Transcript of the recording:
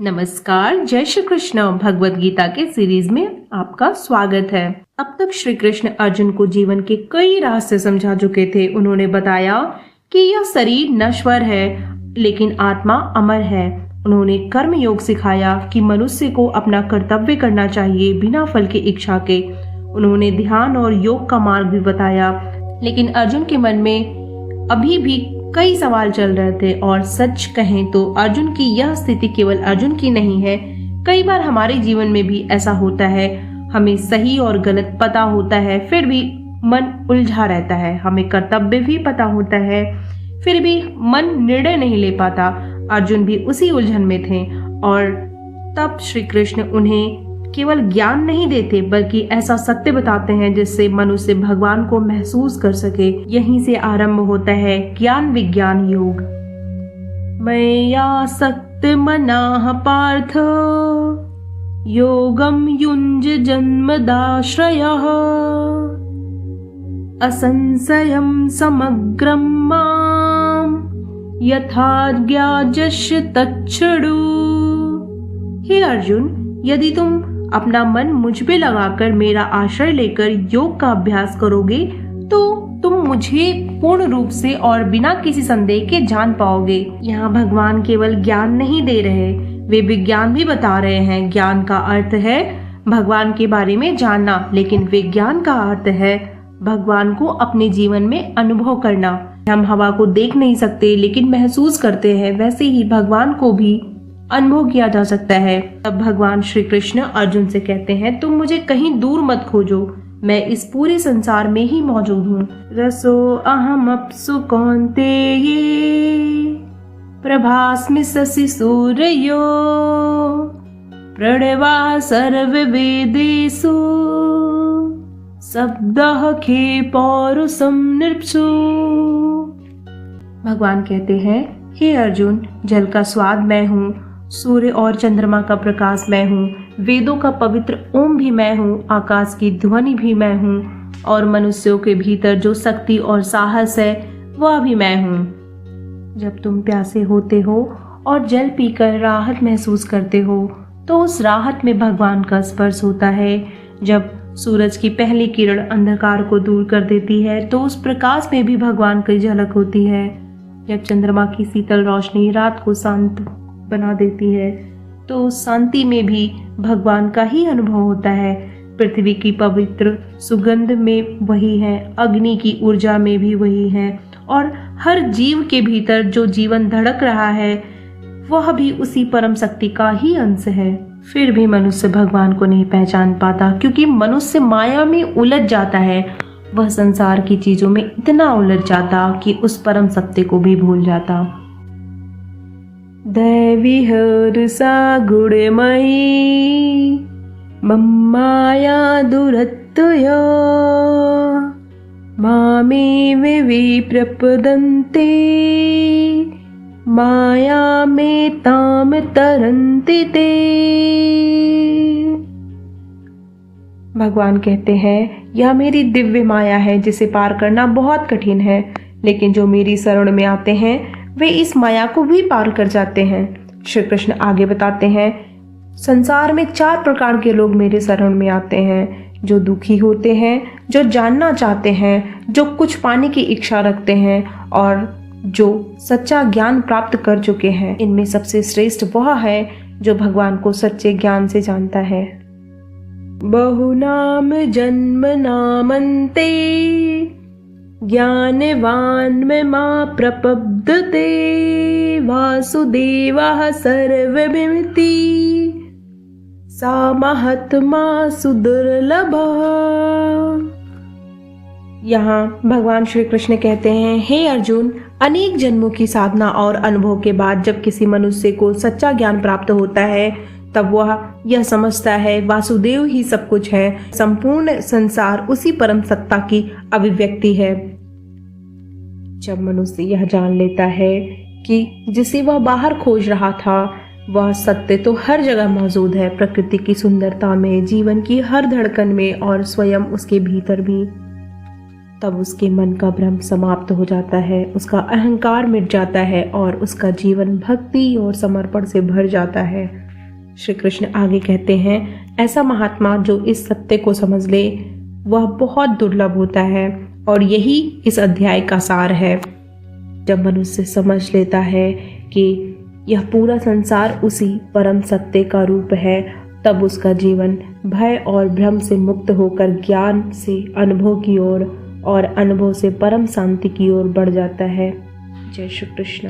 नमस्कार, जय श्री कृष्ण। भगवत गीता के सीरीज में आपका स्वागत है। अब तक श्री कृष्ण अर्जुन को जीवन के कई रास्ते समझा चुके थे। उन्होंने बताया कि यह शरीर नश्वर है लेकिन आत्मा अमर है। उन्होंने कर्म योग सिखाया कि मनुष्य को अपना कर्तव्य करना चाहिए बिना फल की इच्छा के। उन्होंने ध्यान और योग का मार्ग भी बताया, लेकिन अर्जुन के मन में अभी भी कई सवाल चल रहे थे। और सच कहें तो अर्जुन की यह स्थिति केवल अर्जुन की नहीं है, कई बार हमारे जीवन में भी ऐसा होता है। हमें सही और गलत पता होता है, फिर भी मन उलझा रहता है। हमें कर्तव्य भी पता होता है, फिर भी मन निर्णय नहीं ले पाता। अर्जुन भी उसी उलझन में थे और तब श्री कृष्ण उन्हें केवल ज्ञान नहीं देते बल्कि ऐसा सत्य बताते हैं जिससे मनुष्य भगवान को महसूस कर सके। यहीं से आरंभ होता है ज्ञान विज्ञान योग। मय्यासक्त मनाः पार्थ योगम युञ्ज जन्मदाश्रयः असंशयं समग्रं मां यथा ज्ञायस्य तच्छृणु। हे अर्जुन, यदि तुम अपना मन मुझ पे लगाकर मेरा आश्रय लेकर योग का अभ्यास करोगे तो तुम मुझे पूर्ण रूप से और बिना किसी संदेह के जान पाओगे। यहाँ भगवान केवल ज्ञान नहीं दे रहे, वे विज्ञान भी बता रहे हैं। ज्ञान का अर्थ है भगवान के बारे में जानना, लेकिन विज्ञान का अर्थ है भगवान को अपने जीवन में अनुभव करना। हम हवा को देख नहीं सकते लेकिन महसूस करते हैं, वैसे ही भगवान को भी अनुभव किया जा सकता है। तब भगवान श्री कृष्ण अर्जुन से कहते हैं, तुम मुझे कहीं दूर मत खोजो, मैं इस पूरे संसार में ही मौजूद हूँ। रसो अहम अप्सु कौन्तेय प्रभास्मि शशि सूर्यो प्रणवा सर्ववेदेषु शब्दः खे पौरुषं नृप्सु। भगवान कहते हैं, हे अर्जुन, जल का स्वाद मैं हूँ, सूर्य और चंद्रमा का प्रकाश मैं हूँ, वेदों का पवित्र ओम भी मैं हूँ, आकाश की ध्वनि भी मैं हूँ और मनुष्यों के भीतर जो शक्ति और साहस है वह भी मैं हूँ। जब तुम प्यासे होते हो और जल पीकर राहत महसूस करते हो तो उस राहत में भगवान का स्पर्श होता है। जब सूरज की पहली किरण अंधकार को दूर कर देती है तो उस प्रकाश में भी भगवान की झलक होती है। जब चंद्रमा की शीतल रोशनी रात को शांत बना देती है तो उस शांति में भी भगवान का ही अनुभव होता है। पृथ्वी की पवित्र सुगंध में वही है, अग्नि की ऊर्जा में भी वही है और हर जीव के भीतर जो जीवन धड़क रहा है वह भी उसी परम शक्ति का ही अंश है। फिर भी मनुष्य भगवान को नहीं पहचान पाता क्योंकि मनुष्य माया में उलझ जाता है। वह संसार की चीजों में इतना उलझ जाता कि उस परम सत्य को भी भूल जाता। दैवी हर्षा गुणमयी मम्माया दुरत्तया मामेव विप्रपदन्ते माया में ताम तरन्ति ते। भगवान कहते हैं, यह मेरी दिव्य माया है जिसे पार करना बहुत कठिन है, लेकिन जो मेरी शरण में आते हैं वे इस माया को भी पार कर जाते हैं। श्री कृष्ण आगे बताते हैं, संसार में 4 प्रकार के लोग मेरे शरण में आते हैं, जो दुखी होते हैं, जो जानना चाहते हैं, जो कुछ पाने की इच्छा रखते हैं और जो सच्चा ज्ञान प्राप्त कर चुके हैं। इनमें सबसे श्रेष्ठ वह है जो भगवान को सच्चे ज्ञान से जानता है। बहुनाम जन्म नामन्ते ज्ञानवान में मां प्रपद्यते वासुदेवः सर्वमिति सा महात्मा सुदुर्लभः। यहाँ भगवान श्री कृष्ण कहते हैं, हे अर्जुन, अनेक जन्मों की साधना और अनुभव के बाद जब किसी मनुष्य को सच्चा ज्ञान प्राप्त होता है तब वह यह समझता है वासुदेव ही सब कुछ है, संपूर्ण संसार उसी परम सत्ता की अभिव्यक्ति है। जब मनुष्य यह जान लेता है कि जिसे वह बाहर खोज रहा था वह सत्य तो हर जगह मौजूद है, प्रकृति की सुंदरता में, जीवन की हर धड़कन में और स्वयं उसके भीतर भी, तब उसके मन का भ्रम समाप्त हो जाता है, उसका अहंकार मिट जाता है और उसका जीवन भक्ति और समर्पण से भर जाता है। श्री कृष्ण आगे कहते हैं, ऐसा महात्मा जो इस सत्य को समझ ले वह बहुत दुर्लभ होता है और यही इस अध्याय का सार है। जब मनुष्य समझ लेता है कि यह पूरा संसार उसी परम सत्य का रूप है, तब उसका जीवन भय और भ्रम से मुक्त होकर ज्ञान से अनुभव की ओर और अनुभव से परम शांति की ओर बढ़ जाता है। जय श्री कृष्ण।